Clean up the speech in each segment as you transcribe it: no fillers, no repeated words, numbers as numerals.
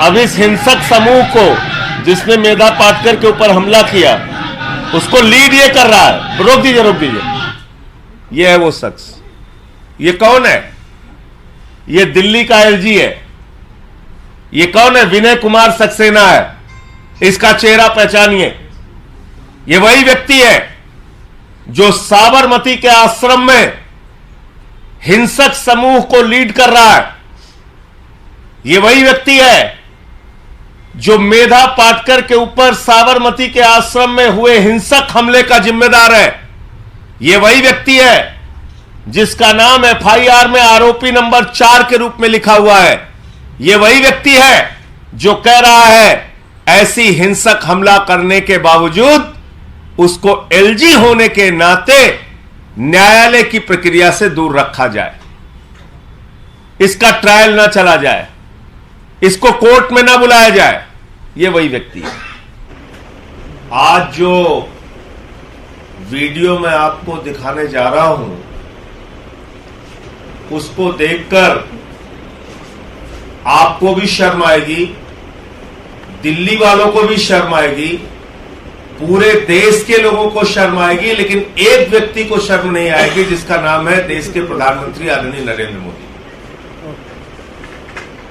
अब इस हिंसक समूह को जिसने मेधा पाटकर के ऊपर हमला किया उसको लीड ये कर रहा है। रोक दीजिए, रोक दीजिए। ये है वो शख्स। ये कौन है? ये दिल्ली का एलजी है। ये कौन है? विनय कुमार सक्सेना है। इसका चेहरा पहचानिए। ये वही व्यक्ति है जो साबरमती के आश्रम में हिंसक समूह को लीड कर रहा है। ये वही व्यक्ति है जो मेधा पाटकर के ऊपर साबरमती के आश्रम में हुए हिंसक हमले का जिम्मेदार है। ये वही व्यक्ति है जिसका नाम एफआईआर में आरोपी नंबर 4 के रूप में लिखा हुआ है। ये वही व्यक्ति है जो कह रहा है ऐसी हिंसक हमला करने के बावजूद उसको एलजी होने के नाते न्यायालय की प्रक्रिया से दूर रखा जाए, इसका ट्रायल ना चला जाए, इसको कोर्ट में ना बुलाया जाए। ये वही व्यक्ति है। आज जो वीडियो मैं आपको दिखाने जा रहा हूं उसको देखकर आपको भी शर्म आएगी, दिल्ली वालों को भी शर्म आएगी, पूरे देश के लोगों को शर्म आएगी, लेकिन एक व्यक्ति को शर्म नहीं आएगी जिसका नाम है देश के प्रधानमंत्री आदरणीय नरेंद्र मोदी,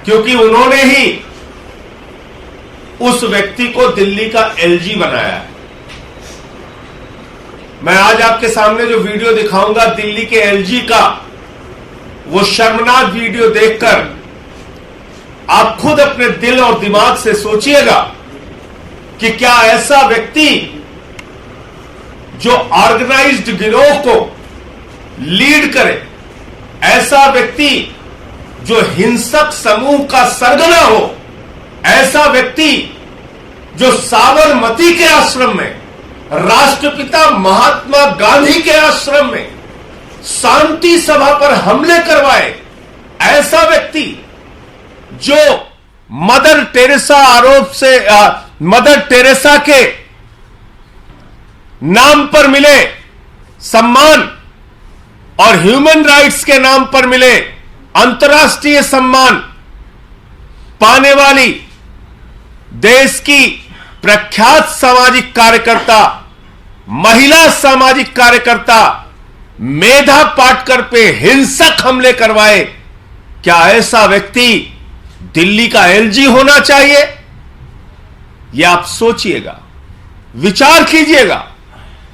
क्योंकि उन्होंने ही उस व्यक्ति को दिल्ली का एलजी बनाया है। मैं आज आपके सामने जो वीडियो दिखाऊंगा दिल्ली के एलजी का, वो शर्मनाक वीडियो देखकर आप खुद अपने दिल और दिमाग से सोचिएगा कि क्या ऐसा व्यक्ति जो ऑर्गेनाइज्ड गिरोह को लीड करे, ऐसा व्यक्ति जो हिंसक समूह का सरगना हो, ऐसा व्यक्ति जो साबरमती के आश्रम में, राष्ट्रपिता महात्मा गांधी के आश्रम में शांति सभा पर हमले करवाए, ऐसा व्यक्ति जो मदर टेरेसा के नाम पर मिले सम्मान और ह्यूमन राइट्स के नाम पर मिले अंतर्राष्ट्रीय सम्मान पाने वाली देश की प्रख्यात सामाजिक कार्यकर्ता, महिला सामाजिक कार्यकर्ता मेधा पाटकर पे हिंसक हमले करवाए, क्या ऐसा व्यक्ति दिल्ली का एलजी होना चाहिए? यह आप सोचिएगा, विचार कीजिएगा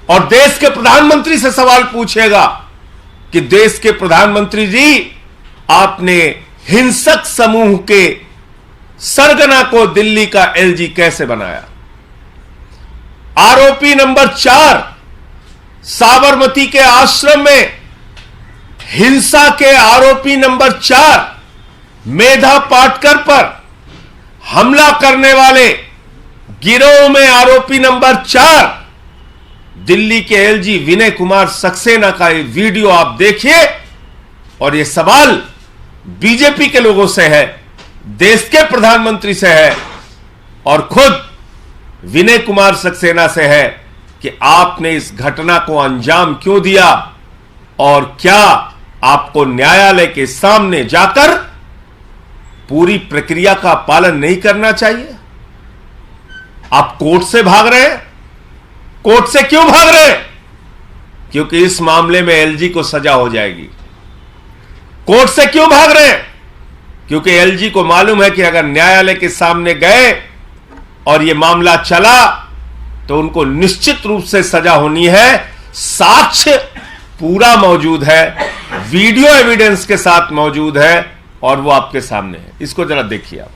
और देश के प्रधानमंत्री से सवाल पूछिएगा कि देश के प्रधानमंत्री जी, आपने हिंसक समूह के सरगना को दिल्ली का एलजी कैसे बनाया? आरोपी नंबर 4 साबरमती के आश्रम में हिंसा के आरोपी नंबर 4 मेधा पाटकर पर हमला करने वाले गिरोह में आरोपी नंबर 4 दिल्ली के एलजी विनय कुमार सक्सेना का ये वीडियो आप देखिए और ये सवाल बीजेपी के लोगों से है, देश के प्रधानमंत्री से है और खुद विनय कुमार सक्सेना से है कि आपने इस घटना को अंजाम क्यों दिया और क्या आपको न्यायालय के सामने जाकर पूरी प्रक्रिया का पालन नहीं करना चाहिए? आप कोर्ट से भाग रहे हैं। कोर्ट से क्यों भाग रहे हैं? क्योंकि इस मामले में एलजी को सजा हो जाएगी। कोर्ट से क्यों भाग रहे हैं? क्योंकि एलजी को मालूम है कि अगर न्यायालय के सामने गए और यह मामला चला तो उनको निश्चित रूप से सजा होनी है। साक्ष्य पूरा मौजूद है, वीडियो एविडेंस के साथ मौजूद है और वो आपके सामने है। इसको जरा देखिए आप।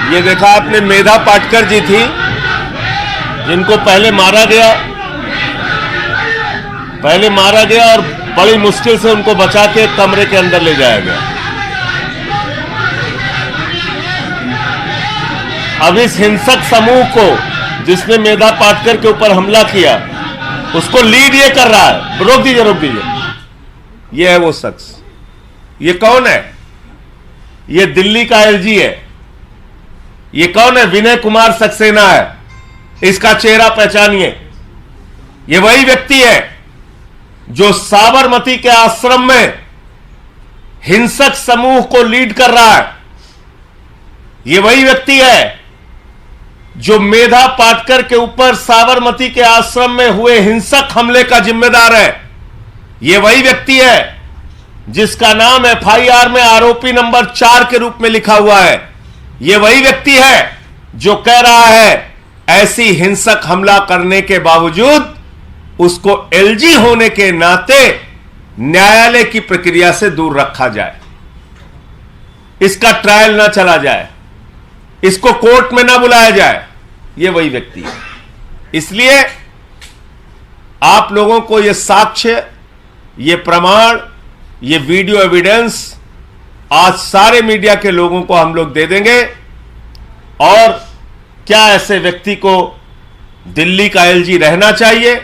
ये देखा आपने, मेधा पाटकर जी थी जिनको पहले मारा गया और बड़ी मुश्किल से उनको बचा के कमरे के अंदर ले जाया गया। अब इस हिंसक समूह को जिसने मेधा पाटकर के ऊपर हमला किया उसको लीड ये कर रहा है। रोक दीजिए। ये है वो शख्स। ये कौन है? ये दिल्ली का एलजी है। ये कौन है? विनय कुमार सक्सेना है। इसका चेहरा पहचानिए। ये वही व्यक्ति है जो साबरमती के आश्रम में हिंसक समूह को लीड कर रहा है। ये वही व्यक्ति है जो मेधा पाटकर के ऊपर साबरमती के आश्रम में हुए हिंसक हमले का जिम्मेदार है। ये वही व्यक्ति है जिसका नाम एफआईआर में आरोपी नंबर 4 के रूप में लिखा हुआ है। ये वही व्यक्ति है जो कह रहा है ऐसी हिंसक हमला करने के बावजूद उसको एलजी होने के नाते न्यायालय की प्रक्रिया से दूर रखा जाए, इसका ट्रायल ना चला जाए, इसको कोर्ट में ना बुलाया जाए। यह वही व्यक्ति है। इसलिए आप लोगों को यह साक्ष्य, यह प्रमाण, यह वीडियो एविडेंस आज सारे मीडिया के लोगों को हम लोग दे देंगे। और क्या ऐसे व्यक्ति को दिल्ली का एलजी रहना चाहिए?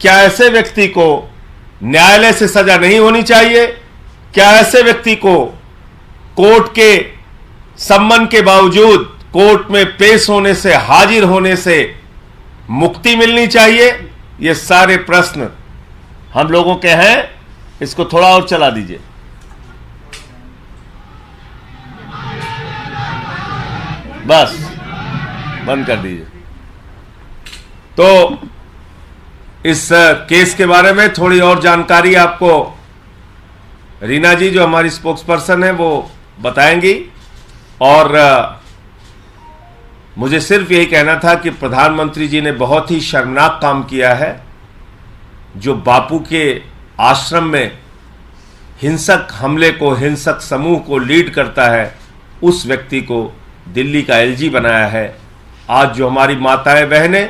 क्या ऐसे व्यक्ति को न्यायालय से सजा नहीं होनी चाहिए? क्या ऐसे व्यक्ति को कोर्ट के सम्मन के बावजूद कोर्ट में पेश होने से, हाजिर होने से मुक्ति मिलनी चाहिए? ये सारे प्रश्न हम लोगों के हैं। इसको थोड़ा और चला दीजिए। बस बंद कर दीजिए। तो इस केस के बारे में थोड़ी और जानकारी आपको रीना जी जो हमारी स्पोक्स पर्सन है वो बताएंगी। और मुझे सिर्फ यही कहना था कि प्रधानमंत्री जी ने बहुत ही शर्मनाक काम किया है। जो बापू के आश्रम में हिंसक हमले को, हिंसक समूह को लीड करता है, उस व्यक्ति को दिल्ली का एलजी बनाया है। आज जो हमारी माताएं बहनें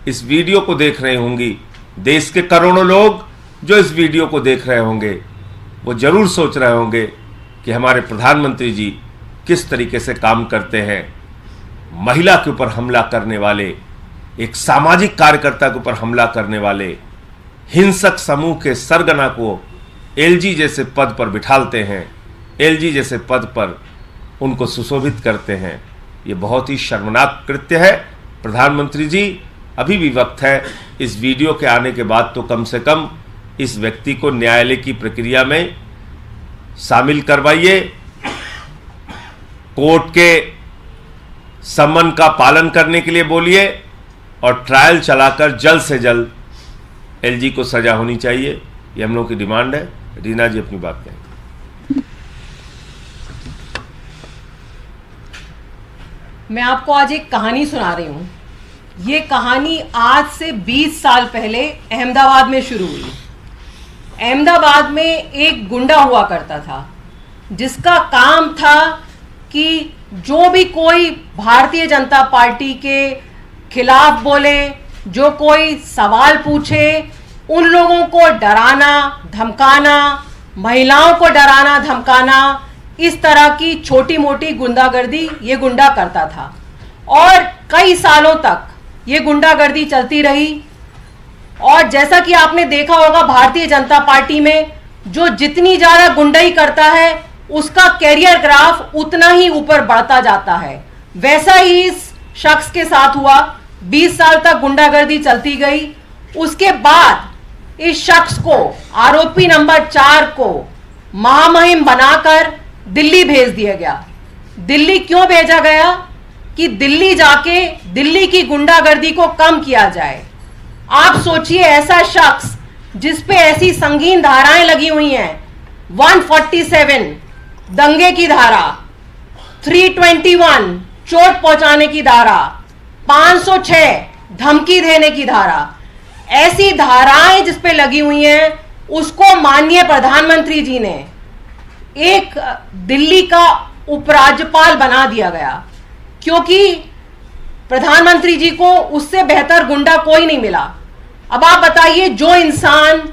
इस वीडियो को देख रहे होंगी, देश के करोड़ों लोग जो इस वीडियो को देख रहे होंगे, वो जरूर सोच रहे होंगे कि हमारे प्रधानमंत्री जी किस तरीके से काम करते हैं। महिला के ऊपर हमला करने वाले, एक सामाजिक कार्यकर्ता के ऊपर हमला करने वाले हिंसक समूह के सरगना को एलजी जैसे पद पर बिठालते हैं, एलजी जैसे पद पर उनको सुशोभित करते हैं। ये बहुत ही शर्मनाक कृत्य है। प्रधानमंत्री जी, अभी भी वक्त है। इस वीडियो के आने के बाद तो कम से कम इस व्यक्ति को न्यायालय की प्रक्रिया में शामिल करवाइए, कोर्ट के सम्मन का पालन करने के लिए बोलिए और ट्रायल चलाकर जल्द से जल्द एलजी को सजा होनी चाहिए। ये हम लोगों की डिमांड है। रीना जी अपनी बात कहें। मैं आपको आज एक कहानी सुना रही हूँ। ये कहानी आज से 20 साल पहले अहमदाबाद में शुरू हुई। अहमदाबाद में एक गुंडा हुआ करता था जिसका काम था कि जो भी कोई भारतीय जनता पार्टी के खिलाफ बोले, जो कोई सवाल पूछे, उन लोगों को डराना धमकाना, महिलाओं को डराना धमकाना, इस तरह की छोटी मोटी गुंडागर्दी ये गुंडा करता था। और कई सालों तक ये गुंडागर्दी चलती रही। और जैसा कि आपने देखा होगा, भारतीय जनता पार्टी में जो जितनी ज़्यादा गुंडाई करता है उसका कैरियर ग्राफ उतना ही ऊपर बढ़ता जाता है। वैसा ही इस शख्स के साथ हुआ। 20 साल तक गुंडागर्दी चलती गई। उसके बाद इस शख्स को, आरोपी नंबर 4 को महामहिम बनाकर दिल्ली भेज दिया गया। दिल्ली क्यों भेजा गया? कि दिल्ली जाके दिल्ली की गुंडागर्दी को कम किया जाए। आप सोचिए, ऐसा शख्स जिस पे ऐसी संगीन धाराएं लगी हुई हैं, 147 दंगे की धारा, 321 चोट पहुंचाने की धारा, 506 धमकी देने की धारा, ऐसी धाराएं जिस पे लगी हुई हैं, उसको माननीय प्रधानमंत्री जी ने एक दिल्ली का उपराज्यपाल बना दिया गया। क्योंकि प्रधानमंत्री जी को उससे बेहतर गुंडा कोई नहीं मिला। अब आप बताइए, जो इंसान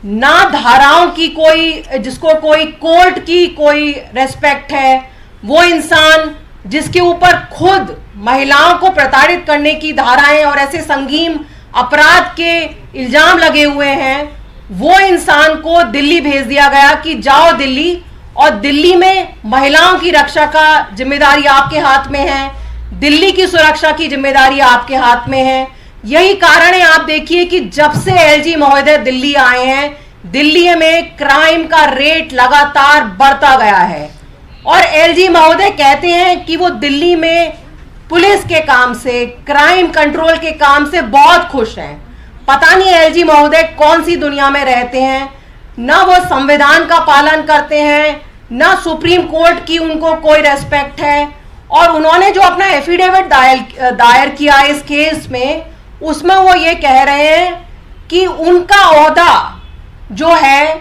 ना धाराओं की कोई, जिसको कोई कोर्ट की कोई रेस्पेक्ट है, वो इंसान जिसके ऊपर खुद महिलाओं को प्रताड़ित करने की धाराएं और ऐसे संगीन अपराध के इल्जाम लगे हुए हैं, वो इंसान को दिल्ली भेज दिया गया कि जाओ दिल्ली, और दिल्ली में महिलाओं की रक्षा का जिम्मेदारी आपके हाथ में है, दिल्ली की सुरक्षा की जिम्मेदारी आपके हाथ में है। यही कारण है, आप देखिए कि जब से एलजी महोदय दिल्ली आए हैं, दिल्ली में क्राइम का रेट लगातार बढ़ता गया है। और एलजी महोदय कहते हैं कि वो दिल्ली में पुलिस के काम से, क्राइम कंट्रोल के काम से बहुत खुश हैं। पता नहीं एलजी महोदय कौन सी दुनिया में रहते हैं, ना वो संविधान का पालन करते हैं, ना सुप्रीम कोर्ट की उनको कोई रेस्पेक्ट है। और उन्होंने जो अपना एफिडेविट दायर किया इस केस में, उसमें वो ये कह रहे हैं कि उनका ओहदा जो है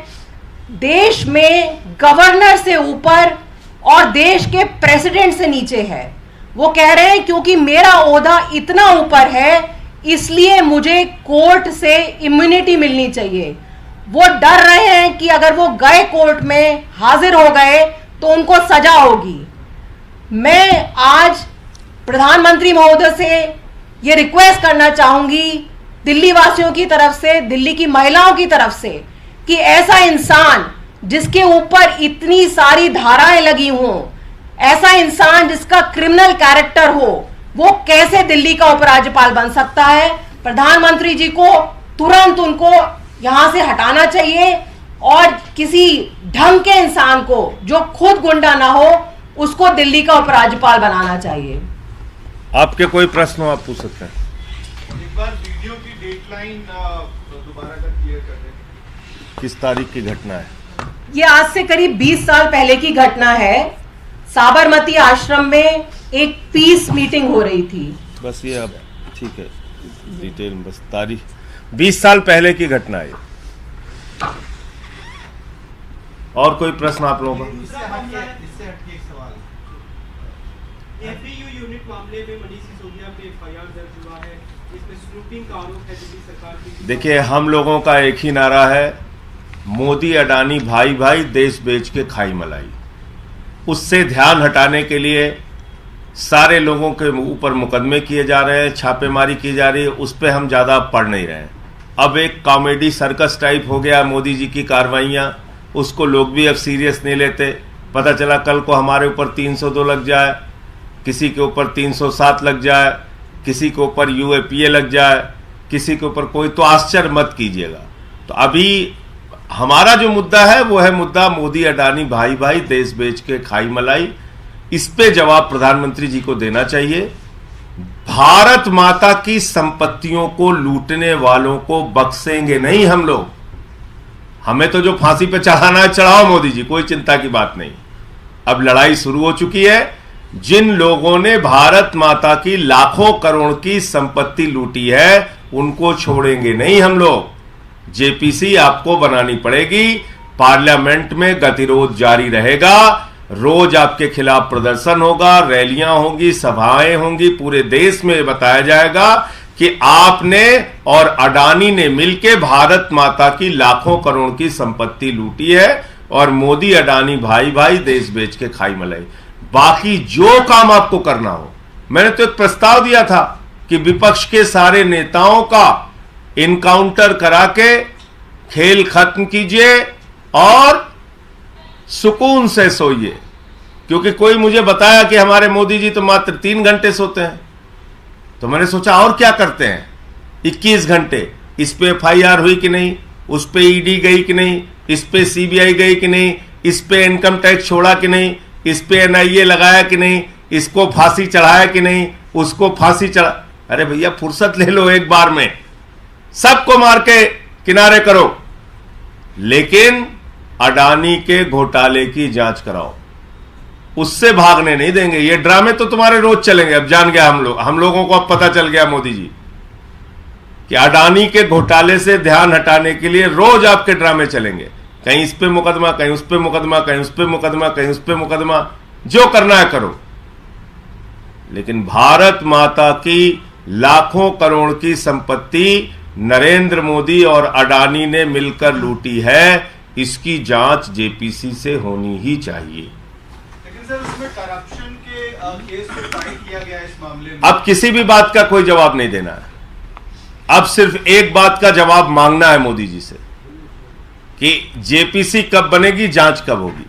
देश में गवर्नर से ऊपर और देश के प्रेसिडेंट से नीचे है। वो कह रहे हैं क्योंकि मेरा ओहदा इतना ऊपर है, इसलिए मुझे कोर्ट से इम्यूनिटी मिलनी चाहिए। वो डर रहे हैं कि अगर वो गए कोर्ट में, हाजिर हो गए, तो उनको सजा होगी। मैं आज प्रधानमंत्री महोदय से ये रिक्वेस्ट करना चाहूंगी, दिल्ली वासियों की तरफ से, दिल्ली की महिलाओं की तरफ से, कि ऐसा इंसान जिसके ऊपर इतनी सारी धाराएं लगी हों, ऐसा इंसान जिसका क्रिमिनल कैरेक्टर हो, वो कैसे दिल्ली का उपराज्यपाल बन सकता है। प्रधानमंत्री जी को तुरंत उनको यहां से हटाना चाहिए और किसी ढंग के इंसान को जो खुद गुंडा ना हो, उसको दिल्ली का उपराज्यपाल बनाना चाहिए। आपके कोई प्रश्न हो आप पूछ सकते हैं। एक बार वीडियो की डेडलाइन दोबारा का क्लियर कर दें। किस तारीख की घटना है? ये आज से करीब 20 साल पहले की घटना है। साबरमती आश्रम में एक पीस मीटिंग हो रही थी। बस ये अब ठीक है, डिटेल बस तारीख 20 साल पहले की घटना है। और कोई प्रश्न आप लोगों का? इससे हटके एक सवाल, एफईयू यूनिट मामले में मनीष सिसोदिया पे एफआईआर दर्ज हुआ है, इसमें स्नूपिंग का आरोप है दिल्ली सरकार की। देखिए, हम लोगों का एक ही नारा है, मोदी अडानी भाई भाई, देश बेच के खाई मलाई। उससे ध्यान हटाने के लिए सारे लोगों के ऊपर मुकदमे किए जा रहे हैं, छापेमारी की जा रही है, उस पर हम ज़्यादा पढ़ नहीं रहे हैं। अब एक कॉमेडी सर्कस टाइप हो गया मोदी जी की कार्रवाइयाँ, उसको लोग भी अब सीरियस नहीं लेते। पता चला कल को हमारे ऊपर 302 लग जाए, किसी के ऊपर 307 लग जाए, किसी के ऊपर यूएपीए लग जाए, किसी के ऊपर कोई, तो आश्चर्य मत कीजिएगा। तो अभी हमारा जो मुद्दा है वो है मुद्दा मोदी अडानी भाई भाई, देश बेच के खाई मलाई। इस पे जवाब प्रधानमंत्री जी को देना चाहिए। भारत माता की संपत्तियों को लूटने वालों को बख्शेंगे नहीं हम लोग। हमें तो जो फांसी पे चढ़ाना है चढ़ाओ मोदी जी, कोई चिंता की बात नहीं। अब लड़ाई शुरू हो चुकी है। जिन लोगों ने भारत माता की लाखों करोड़ की संपत्ति लूटी है, उनको छोड़ेंगे नहीं हम लोग। जेपीसी आपको बनानी पड़ेगी, पार्लियामेंट में गतिरोध जारी रहेगा, रोज आपके खिलाफ प्रदर्शन होगा, रैलियां होंगी, सभाएं होंगी, पूरे देश में बताया जाएगा कि आपने और अडानी ने मिलकर भारत माता की लाखों करोड़ की संपत्ति लूटी है और मोदी अडानी भाई भाई, देश बेच के खाई मलाई। बाकी जो काम आपको करना हो, मैंने तो एक प्रस्ताव दिया था कि विपक्ष के सारे नेताओं का इनकाउंटर करा के खेल खत्म कीजिए और सुकून से सोइए। क्योंकि कोई मुझे बताया कि हमारे मोदी जी तो मात्र 3 घंटे सोते हैं, तो मैंने सोचा और क्या करते हैं 21 घंटे। इस पे एफआईआर हुई कि नहीं, उस पे ईडी गई कि नहीं, इस पे सीबीआई गई कि नहीं, इस पे इनकम टैक्स छोड़ा कि नहीं, इस पे एनआईए लगाया कि नहीं, इसको फांसी चढ़ाया कि नहीं, उसको फांसी चढ़ा। अरे भैया फुर्सत ले लो एक बार में, सबको मार के किनारे करो, लेकिन अडानी के घोटाले की जांच कराओ। उससे भागने नहीं देंगे। ये ड्रामे तो तुम्हारे रोज चलेंगे। अब जान गया हम लोगों को अब पता चल गया मोदी जी कि अडानी के घोटाले से ध्यान हटाने के लिए रोज आपके ड्रामे चलेंगे। कहीं इस पे मुकदमा, कहीं उस पे मुकदमा, कहीं उस पे मुकदमा, कहीं उस पे मुकदमा, जो करना है करो। लेकिन भारत माता की लाखों करोड़ की संपत्ति नरेंद्र मोदी और अडानी ने मिलकर लूटी है, इसकी जांच जेपीसी से होनी ही चाहिए। लेकिन सर उसमें करप्शन के केस को फाइल किया गया इस मामले में। अब किसी भी बात का कोई जवाब नहीं देना है। अब सिर्फ एक बात का जवाब मांगना है मोदी जी से कि जेपीसी कब बनेगी, जांच कब होगी।